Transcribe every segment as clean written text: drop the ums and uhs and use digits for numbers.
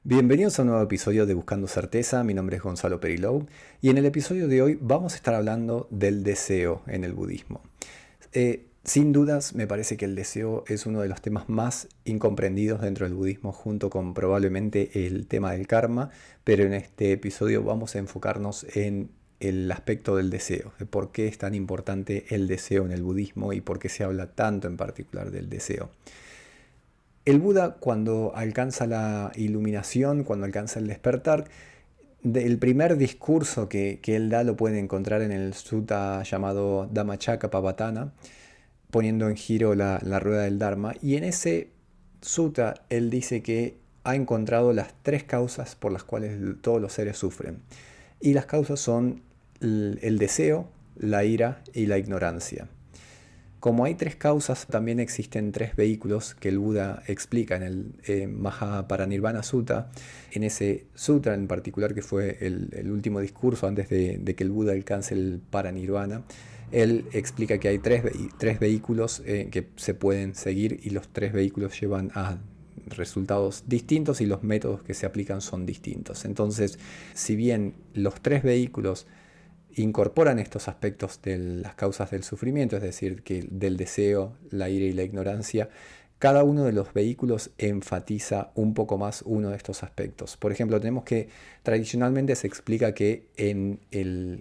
Bienvenidos a un nuevo episodio de Buscando Certeza. Mi nombre es Gonzalo Perilou y en el episodio de hoy vamos a estar hablando del deseo en el budismo. Sin dudas, me parece que el deseo es uno de los temas más incomprendidos dentro del budismo, junto con probablemente el tema del karma, pero en este episodio vamos a enfocarnos en el aspecto del deseo, de por qué es tan importante el deseo en el budismo y por qué se habla tanto en particular del deseo. El Buda, cuando alcanza la iluminación, cuando alcanza el despertar, el primer discurso que él da lo pueden encontrar en el sutta llamado Dhammacakkappavattana, poniendo en giro la rueda del Dharma. Y en ese sutta él dice que ha encontrado las tres causas por las cuales todos los seres sufren. Y las causas son el deseo, la ira y la ignorancia. Como hay tres causas, también existen tres vehículos que el Buda explica en el Mahaparinirvana Sutta. En ese sutra en particular, que fue el último discurso antes de que el Buda alcance el Parinirvana, él explica que hay tres vehículos que se pueden seguir y los tres vehículos llevan a resultados distintos y los métodos que se aplican son distintos. Entonces, si bien los tres vehículos incorporan estos aspectos de las causas del sufrimiento, es decir, que del deseo, la ira y la ignorancia, cada uno de los vehículos enfatiza un poco más uno de estos aspectos. Por ejemplo, tenemos que tradicionalmente se explica que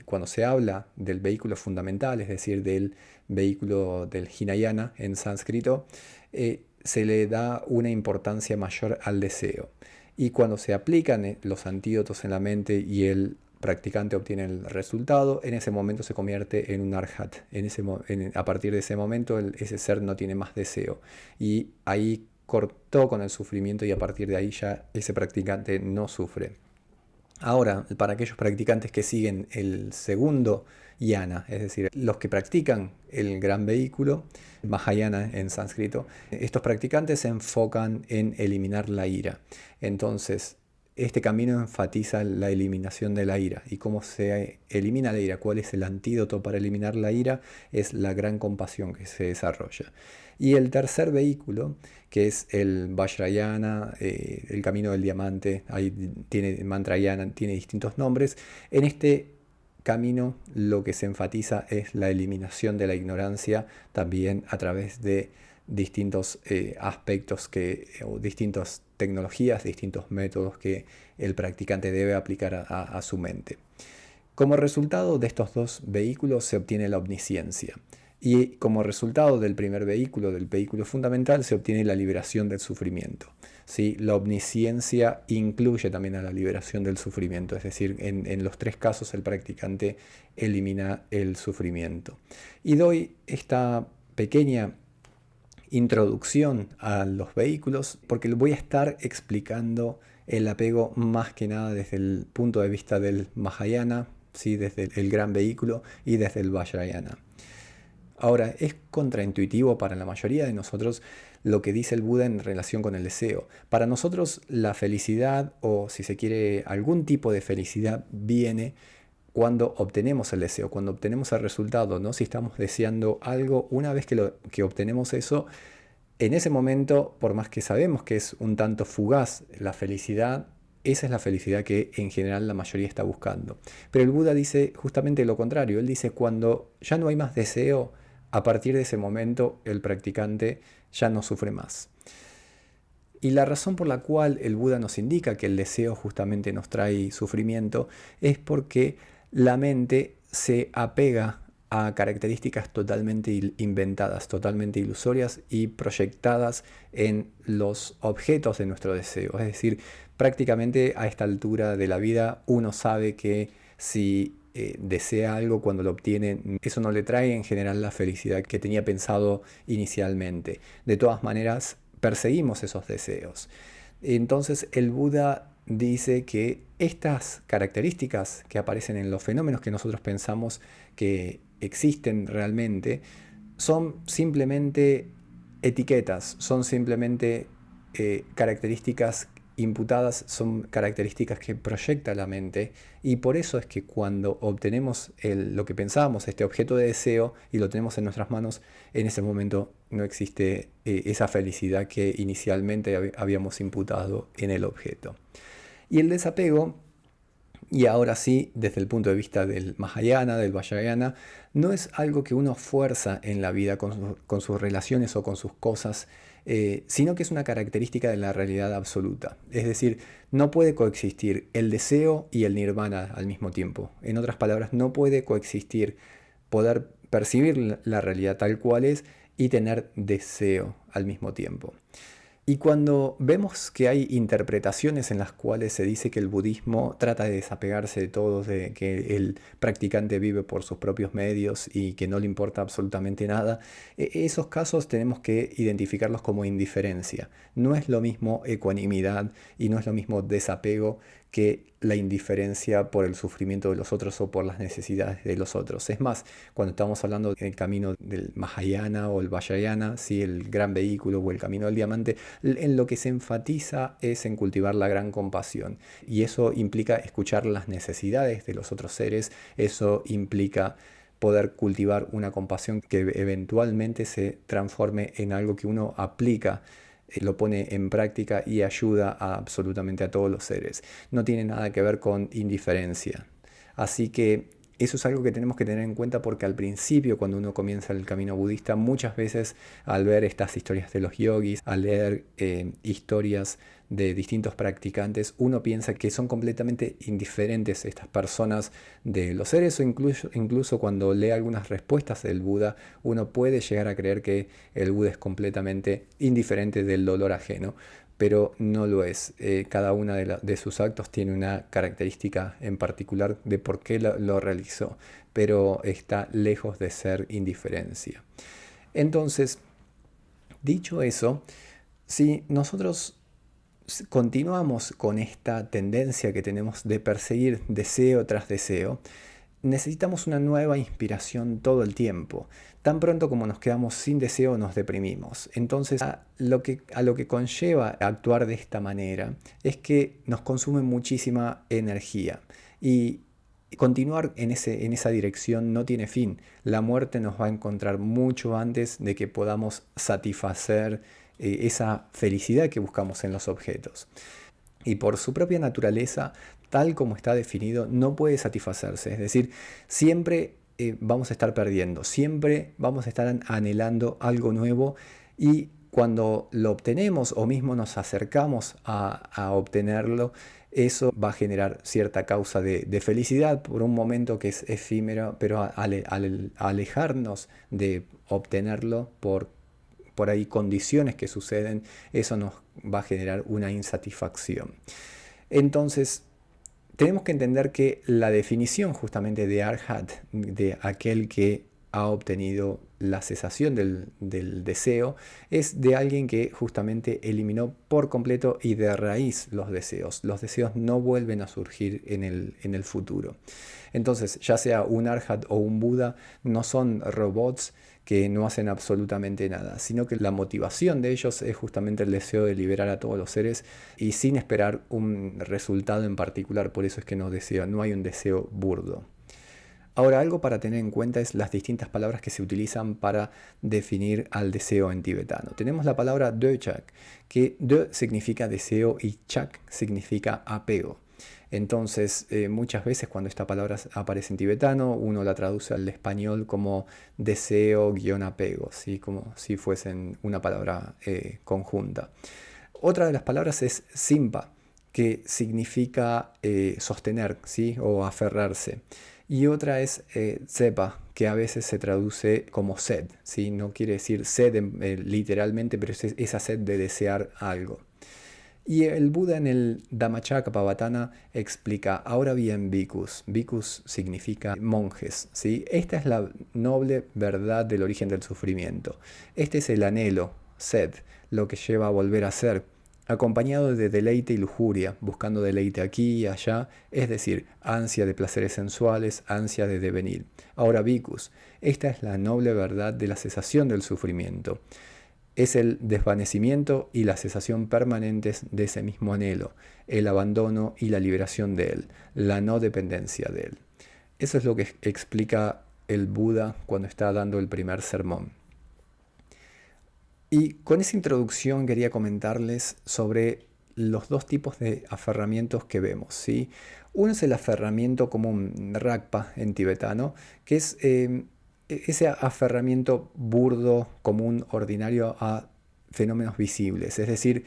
cuando se habla del vehículo fundamental, es decir, del vehículo del Hinayana en sánscrito, se le da una importancia mayor al deseo. Y cuando se aplican los antídotos en la mente y el practicante obtiene el resultado, en ese momento se convierte en un arhat. A partir de ese momento ese ser no tiene más deseo. Y ahí cortó con el sufrimiento y a partir de ahí ya ese practicante no sufre. Ahora, para aquellos practicantes que siguen el segundo yana, es decir, los que practican el gran vehículo, Mahayana en sánscrito, estos practicantes se enfocan en eliminar la ira. Entonces, este camino enfatiza la eliminación de la ira. ¿Y cómo se elimina la ira? ¿Cuál es el antídoto para eliminar la ira? Es la gran compasión que se desarrolla. Y el tercer vehículo, que es el Vajrayana, el camino del diamante, ahí tiene Mantrayana, tiene distintos nombres. En este camino lo que se enfatiza es la eliminación de la ignorancia, también a través de distintos aspectos o distintas tecnologías, distintos métodos que el practicante debe aplicar a su mente. Como resultado de estos dos vehículos se obtiene la omnisciencia. Y como resultado del primer vehículo, del vehículo fundamental, se obtiene la liberación del sufrimiento. ¿Sí? La omnisciencia incluye también a la liberación del sufrimiento, es decir, en los tres casos el practicante elimina el sufrimiento. Y doy esta pequeña introducción a los vehículos porque voy a estar explicando el apego más que nada desde el punto de vista del Mahayana, ¿sí? Desde el gran vehículo y desde el Vajrayana. Ahora, es contraintuitivo para la mayoría de nosotros lo que dice el Buda en relación con el deseo. Para nosotros la felicidad, o si se quiere algún tipo de felicidad, viene cuando obtenemos el deseo, cuando obtenemos el resultado, ¿no? Si estamos deseando algo, una vez que obtenemos eso, en ese momento, por más que sabemos que es un tanto fugaz la felicidad, esa es la felicidad que en general la mayoría está buscando. Pero el Buda dice justamente lo contrario. Él dice cuando ya no hay más deseo, a partir de ese momento el practicante ya no sufre más. Y la razón por la cual el Buda nos indica que el deseo justamente nos trae sufrimiento es porque la mente se apega a características totalmente inventadas, totalmente ilusorias y proyectadas en los objetos de nuestro deseo. Es decir, prácticamente a esta altura de la vida uno sabe que si desea algo cuando lo obtiene, eso no le trae en general la felicidad que tenía pensado inicialmente. De todas maneras, perseguimos esos deseos. Entonces el Buda dice que estas características que aparecen en los fenómenos que nosotros pensamos que existen realmente son simplemente etiquetas, son simplemente características imputadas, son características que proyecta la mente, y por eso es que cuando obtenemos lo que pensábamos, este objeto de deseo, y lo tenemos en nuestras manos, en ese momento no existe esa felicidad que inicialmente habíamos imputado en el objeto. Y el desapego, y ahora sí, desde el punto de vista del Mahayana, del Vajrayana, no es algo que uno fuerza en la vida con sus relaciones o con sus cosas, sino que es una característica de la realidad absoluta. Es decir, no puede coexistir el deseo y el nirvana al mismo tiempo. En otras palabras, no puede coexistir poder percibir la realidad tal cual es y tener deseo al mismo tiempo. Y cuando vemos que hay interpretaciones en las cuales se dice que el budismo trata de desapegarse de todo, de que el practicante vive por sus propios medios y que no le importa absolutamente nada, esos casos tenemos que identificarlos como indiferencia. No es lo mismo ecuanimidad y no es lo mismo desapego que la indiferencia por el sufrimiento de los otros o por las necesidades de los otros. Es más, cuando estamos hablando del camino del Mahayana o el Vajrayana, ¿sí? El gran vehículo o el camino del diamante, en lo que se enfatiza es en cultivar la gran compasión. Y eso implica escuchar las necesidades de los otros seres, eso implica poder cultivar una compasión que eventualmente se transforme en algo que uno aplica, lo pone en práctica y ayuda absolutamente a todos los seres. No tiene nada que ver con indiferencia. Así que eso es algo que tenemos que tener en cuenta, porque al principio, cuando uno comienza el camino budista, muchas veces al ver estas historias de los yogis, al leer historias de distintos practicantes, uno piensa que son completamente indiferentes estas personas de los seres, o incluso cuando lee algunas respuestas del Buda, uno puede llegar a creer que el Buda es completamente indiferente del dolor ajeno, pero no lo es. Cada uno de sus actos tiene una característica en particular de por qué lo realizó, pero está lejos de ser indiferencia. Entonces, dicho eso, si nosotros continuamos con esta tendencia que tenemos de perseguir deseo tras deseo, necesitamos una nueva inspiración todo el tiempo. Tan pronto como nos quedamos sin deseo, nos deprimimos. Entonces, a lo que conlleva actuar de esta manera es que nos consume muchísima energía. Y continuar en esa dirección no tiene fin. La muerte nos va a encontrar mucho antes de que podamos satisfacer esa felicidad que buscamos en los objetos. Y por su propia naturaleza, tal como está definido, no puede satisfacerse. Es decir, siempre vamos a estar perdiendo, siempre vamos a estar anhelando algo nuevo, y cuando lo obtenemos o mismo nos acercamos a obtenerlo, eso va a generar cierta causa de felicidad por un momento que es efímero, pero al alejarnos de obtenerlo por ahí condiciones que suceden, eso nos va a generar una insatisfacción. Entonces, tenemos que entender que la definición justamente de Arhat, de aquel que ha obtenido la cesación del deseo, es de alguien que justamente eliminó por completo y de raíz los deseos. Los deseos no vuelven a surgir en el futuro. Entonces, ya sea un Arhat o un Buda, no son robots que no hacen absolutamente nada, sino que la motivación de ellos es justamente el deseo de liberar a todos los seres y sin esperar un resultado en particular. Por eso es que no hay un deseo burdo. Ahora, algo para tener en cuenta es las distintas palabras que se utilizan para definir al deseo en tibetano. Tenemos la palabra döchak, que dö significa deseo y chak significa apego. Entonces, muchas veces cuando esta palabra aparece en tibetano, uno la traduce al español como deseo-apego, ¿sí? Como si fuesen una palabra conjunta. Otra de las palabras es simpa, que significa sostener, ¿sí? O aferrarse. Y otra es tsepa, que a veces se traduce como sed, ¿sí? No quiere decir sed literalmente, pero es esa sed de desear algo. Y el Buda en el Dhammacakkappavattana explica: ahora bien, bhikkhus. Bhikkhus significa monjes, ¿sí? Esta es la noble verdad del origen del sufrimiento. Este es el anhelo, sed, lo que lleva a volver a ser, acompañado de deleite y lujuria, buscando deleite aquí y allá, es decir, ansia de placeres sensuales, ansia de devenir. Ahora, bhikkhus, esta es la noble verdad de la cesación del sufrimiento. es el desvanecimiento y la cesación permanentes de ese mismo anhelo, el abandono y la liberación de él, la no dependencia de él. Eso es lo que explica el Buda cuando está dando el primer sermón. Y con esa introducción quería comentarles sobre los dos tipos de aferramientos que vemos, ¿sí? Uno es el aferramiento común, rakpa en tibetano, que es ese aferramiento burdo, común, ordinario a fenómenos visibles. Es decir,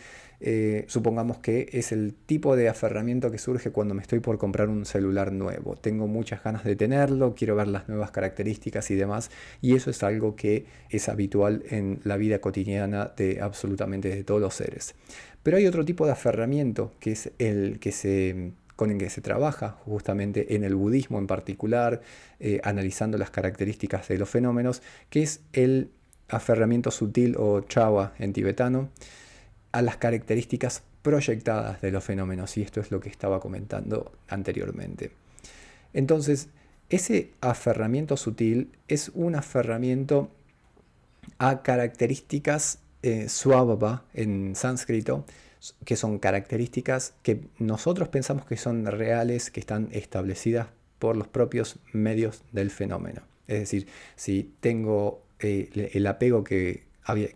supongamos que es el tipo de aferramiento que surge cuando me estoy por comprar un celular nuevo. Tengo muchas ganas de tenerlo, quiero ver las nuevas características y demás, y eso es algo que es habitual en la vida cotidiana de absolutamente de todos los seres. Pero hay otro tipo de aferramiento que es el que con el que se trabaja justamente en el budismo en particular, analizando las características de los fenómenos, que es el aferramiento sutil o chawa en tibetano, a las características proyectadas de los fenómenos, y esto es lo que estaba comentando anteriormente. Entonces, ese aferramiento sutil es un aferramiento a características svabhava en sánscrito, que son características que nosotros pensamos que son reales, que están establecidas por los propios medios del fenómeno. Es decir, si tengo el apego que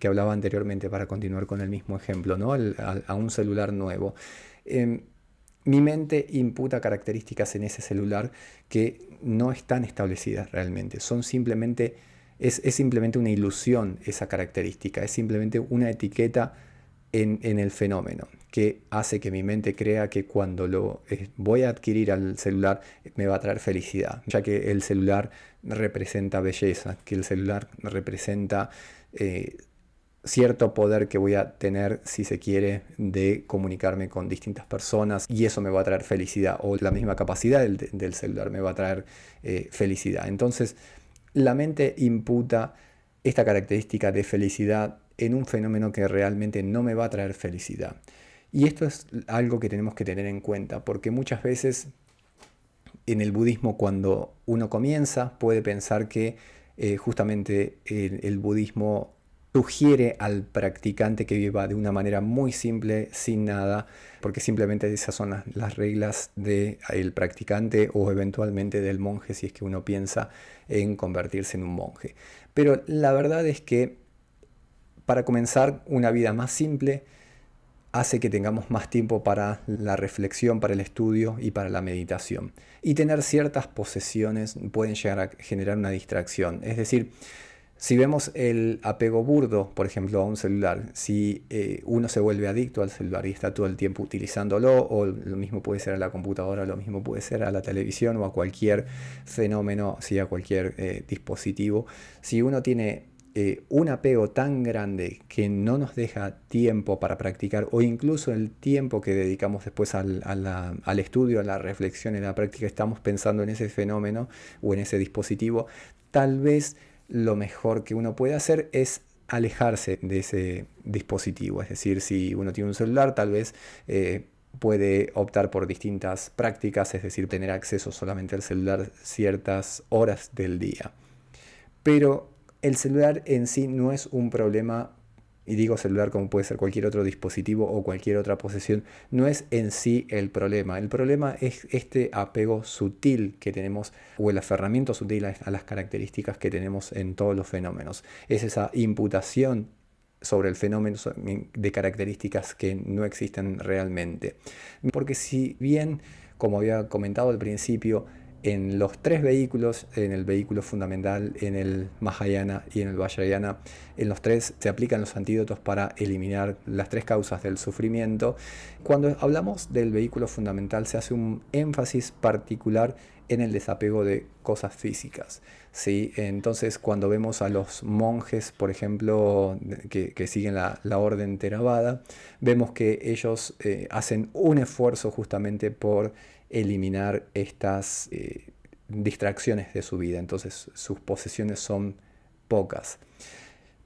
hablaba anteriormente para continuar con el mismo ejemplo, ¿no? A un celular nuevo. Mi mente imputa características en ese celular que no están establecidas realmente. Son simplemente, es simplemente una ilusión esa característica, es simplemente una etiqueta en el fenómeno que hace que mi mente crea que cuando lo voy a adquirir al celular me va a traer felicidad, ya que el celular representa belleza, que el celular representa cierto poder que voy a tener, si se quiere, de comunicarme con distintas personas, y eso me va a traer felicidad, o la misma capacidad del celular me va a traer felicidad. Entonces, la mente imputa esta característica de felicidad en un fenómeno que realmente no me va a traer felicidad. Y esto es algo que tenemos que tener en cuenta, porque muchas veces en el budismo, cuando uno comienza, puede pensar que justamente el budismo sugiere al practicante que viva de una manera muy simple, sin nada, porque simplemente esas son las reglas del practicante o eventualmente del monje, si es que uno piensa en convertirse en un monje. Pero la verdad es que para comenzar una vida más simple hace que tengamos más tiempo para la reflexión, para el estudio y para la meditación. Y tener ciertas posesiones pueden llegar a generar una distracción. Es decir, si vemos el apego burdo, por ejemplo, a un celular, si uno se vuelve adicto al celular y está todo el tiempo utilizándolo, o lo mismo puede ser a la computadora, lo mismo puede ser a la televisión o a cualquier fenómeno, sí, a cualquier dispositivo, si uno tiene un apego tan grande que no nos deja tiempo para practicar, o incluso el tiempo que dedicamos después al estudio, a la reflexión, a la práctica, estamos pensando en ese fenómeno o en ese dispositivo, tal vez lo mejor que uno puede hacer es alejarse de ese dispositivo. Es decir, si uno tiene un celular, tal vez puede optar por distintas prácticas, es decir, tener acceso solamente al celular ciertas horas del día. Pero el celular en sí no es un problema, y digo celular como puede ser cualquier otro dispositivo o cualquier otra posesión, no es en sí el problema. El problema es este apego sutil que tenemos, o el aferramiento sutil a las características que tenemos en todos los fenómenos. Es esa imputación sobre el fenómeno de características que no existen realmente. Porque si bien, como había comentado al principio, en los tres vehículos, en el vehículo fundamental, en el Mahayana y en el Vajrayana, en los tres se aplican los antídotos para eliminar las tres causas del sufrimiento. Cuando hablamos del vehículo fundamental se hace un énfasis particular en el desapego de cosas físicas, ¿sí? Entonces, cuando vemos a los monjes, por ejemplo, que siguen la orden Theravada, vemos que ellos hacen un esfuerzo justamente por eliminar estas distracciones de su vida. Entonces sus posesiones son pocas.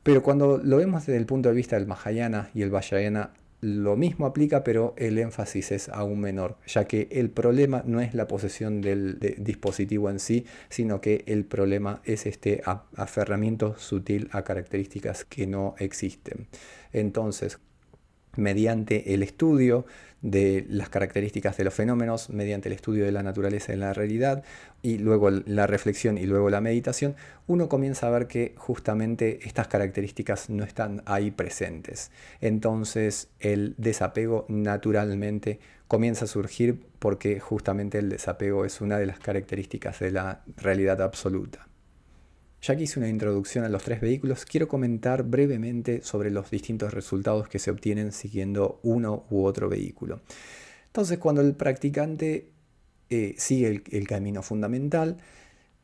Pero cuando lo vemos desde el punto de vista del Mahayana y el Vajrayana, lo mismo aplica, pero el énfasis es aún menor, ya que el problema no es la posesión del dispositivo en sí, sino que el problema es este aferramiento sutil a características que no existen. Entonces, mediante el estudio de las características de los fenómenos, mediante el estudio de la naturaleza de la realidad y luego la reflexión y luego la meditación, uno comienza a ver que justamente estas características no están ahí presentes. Entonces el desapego naturalmente comienza a surgir porque justamente el desapego es una de las características de la realidad absoluta. Ya que hice una introducción a los tres vehículos, quiero comentar brevemente sobre los distintos resultados que se obtienen siguiendo uno u otro vehículo. Entonces, cuando el practicante sigue el camino fundamental,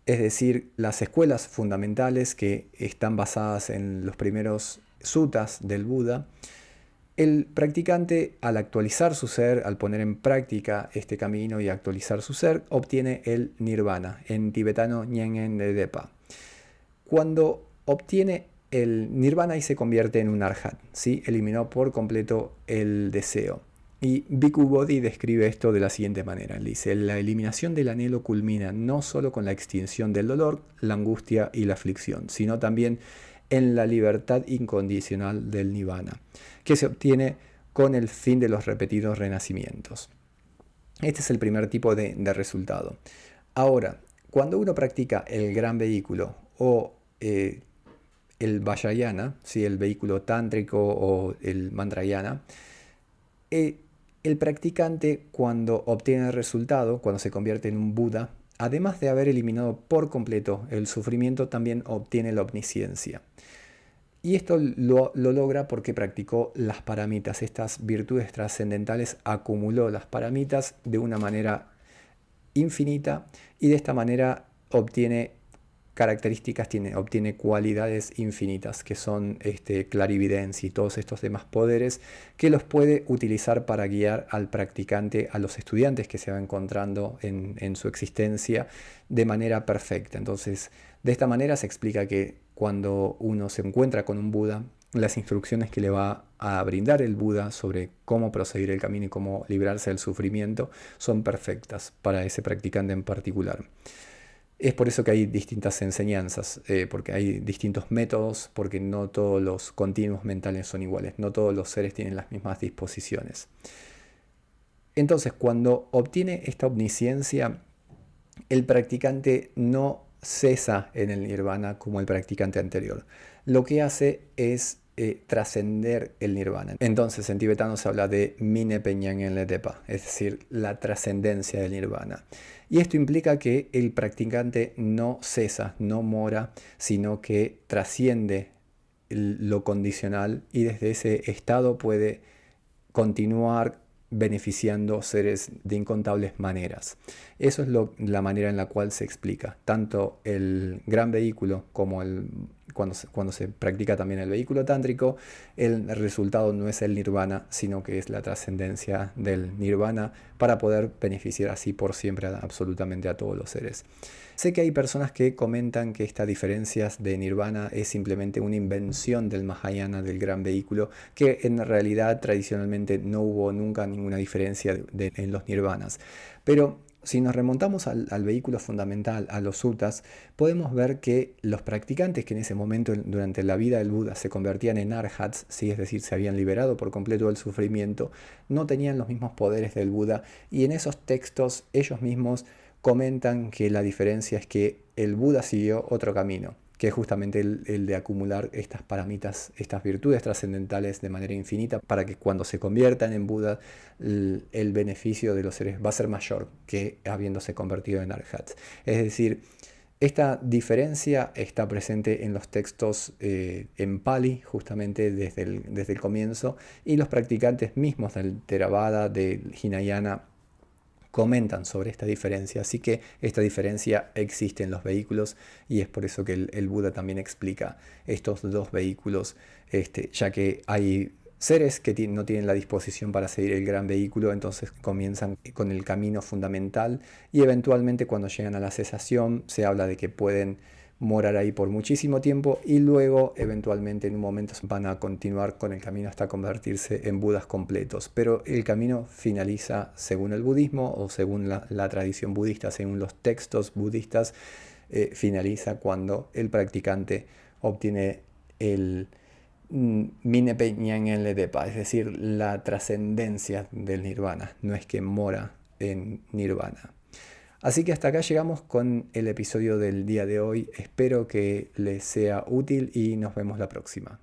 es decir, las escuelas fundamentales que están basadas en los primeros suttas del Buda, el practicante, al actualizar su ser, al poner en práctica este camino y actualizar su ser, obtiene el nirvana, en tibetano Nyengen Depa. Cuando obtiene el nirvana y se convierte en un arhat, ¿sí? Eliminó por completo el deseo. Y Bhikkhu Bodhi describe esto de la siguiente manera. Él dice, la eliminación del anhelo culmina no solo con la extinción del dolor, la angustia y la aflicción, sino también en la libertad incondicional del nirvana, que se obtiene con el fin de los repetidos renacimientos. Este es el primer tipo de resultado. Ahora, cuando uno practica el gran vehículo o el Vajrayana, ¿sí? El vehículo tántrico o el mantrayana, el practicante cuando obtiene el resultado, cuando se convierte en un Buda, además de haber eliminado por completo el sufrimiento, también obtiene la omnisciencia. Y esto lo logra porque practicó las paramitas, estas virtudes trascendentales, acumuló las paramitas de una manera infinita y de esta manera obtiene características, obtiene cualidades infinitas que son clarividencia y todos estos demás poderes que los puede utilizar para guiar al practicante, a los estudiantes que se va encontrando en su existencia de manera perfecta. Entonces, de esta manera se explica que cuando uno se encuentra con un Buda, las instrucciones que le va a brindar el Buda sobre cómo proseguir el camino y cómo librarse del sufrimiento son perfectas para ese practicante en particular. Es por eso que hay distintas enseñanzas, porque hay distintos métodos, porque no todos los continuos mentales son iguales, no todos los seres tienen las mismas disposiciones. Entonces, cuando obtiene esta omnisciencia, el practicante no cesa en el nirvana como el practicante anterior. Lo que hace es trascender el nirvana. Entonces, en tibetano se habla de Mine Peñangen Letepa, es decir, la trascendencia del nirvana. Y esto implica que el practicante no cesa, no mora, sino que trasciende lo condicional y desde ese estado puede continuar beneficiando seres de incontables maneras. Eso es la manera en la cual se explica tanto el gran vehículo como cuando se practica también el vehículo tántrico. El resultado no es el nirvana, sino que es la trascendencia del nirvana para poder beneficiar así por siempre absolutamente a todos los seres. Sé que hay personas que comentan que estas diferencias de nirvana es simplemente una invención del Mahayana, del gran vehículo, que en realidad tradicionalmente no hubo nunca ninguna diferencia en los nirvanas. Pero si nos remontamos al vehículo fundamental, a los suttas, podemos ver que los practicantes que en ese momento, durante la vida del Buda, se convertían en arhats, ¿sí? Es decir, se habían liberado por completo del sufrimiento, no tenían los mismos poderes del Buda, y en esos textos ellos mismos comentan que la diferencia es que el Buda siguió otro camino, que es justamente el de acumular estas paramitas, estas virtudes trascendentales de manera infinita, para que cuando se conviertan en Buda, el beneficio de los seres va a ser mayor que habiéndose convertido en arhats. Es decir, esta diferencia está presente en los textos en Pali, justamente desde el comienzo, y los practicantes mismos del Theravada, del Hinayana, comentan sobre esta diferencia, así que esta diferencia existe en los vehículos y es por eso que el Buda también explica estos dos vehículos, ya que hay seres que no tienen la disposición para seguir el gran vehículo, entonces comienzan con el camino fundamental y eventualmente cuando llegan a la cesación se habla de que pueden morar ahí por muchísimo tiempo y luego eventualmente en un momento van a continuar con el camino hasta convertirse en Budas completos. Pero el camino finaliza, según el budismo o según la tradición budista, según los textos budistas, finaliza cuando el practicante obtiene el Minepe Ñang'en Ledepa, es decir, la trascendencia del nirvana. No es que mora en nirvana. Así que hasta acá llegamos con el episodio del día de hoy. Espero que les sea útil y nos vemos la próxima.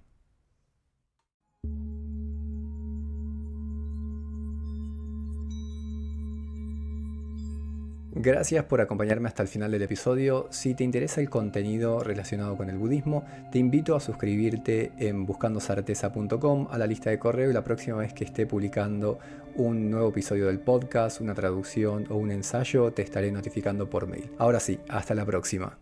Gracias por acompañarme hasta el final del episodio. Si te interesa el contenido relacionado con el budismo, te invito a suscribirte en buscandosarteza.com a la lista de correo y la próxima vez que esté publicando un nuevo episodio del podcast, una traducción o un ensayo, te estaré notificando por mail. Ahora sí, hasta la próxima.